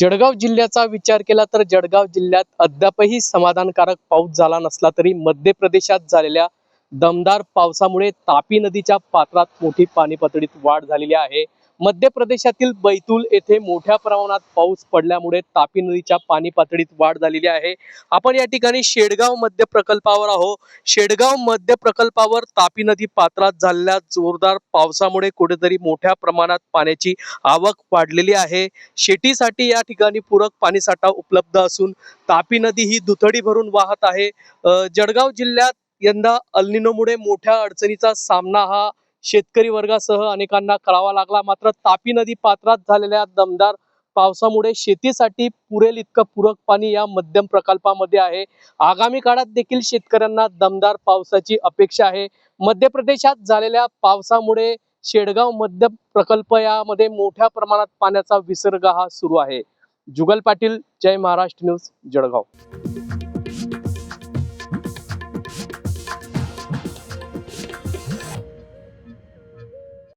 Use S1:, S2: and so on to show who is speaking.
S1: जळगाव जिल्ह्याचा विचार केला तर जळगाव जिल्ह्यात अद्यापही समाधानकारक पाऊस झाला नसला तरी मध्य प्रदेशात झालेल्या दमदार पावसामुळे तापी नदीच्या पात्रात मोठी पाणी पातळीत वाढ झालेली आहे। मध्य प्रदेशातील बैतूल येथे मोठ्या प्रमाणात पाऊस पडल्यामुळे तापी नदीच्या पाणी पातळीत वाढ झालेली आहे। आपण या ठिकाणी शेडगाव मध्य प्रकल्पावर आहोत। शेडगाव मध्य प्रकल्पावर तापी नदी पात्रात झालेल्या जोरदार पावसामुळे कुठेतरी मोठ्या प्रमाणात पाण्याची आवक वाढलेली आहे। शेतीसाठी या ठिकाणी पूरक पाणीसाठा उपलब्ध असून तापी नदी ही दुथडी भरून वाहत आहे। जळगाव जिल्ह्यात यंदा अल्निनोमुळे मोठ्या अडचणीचा सामना हा शेतकरी वर्गासह अनेकांना करावा लागला। मात्र तापी नदी पात्रात झालेल्या दमदार पावसामुळे शेतीसाठी पुरेल इतकं पूरक पाणी या मध्यम प्रकल्पामध्ये आहे। आगामी काळात देखील शेतकऱ्यांना दमदार पावसाची अपेक्षा आहे। मध्य प्रदेशात झालेल्या पावसामुळे शेडगाव मध्य प्रकल्प यामध्ये मोठ्या प्रमाणात पाण्याचा विसर्ग हा सुरू आहे। जुगल पाटील, जय महाराष्ट्र न्यूज, जळगाव।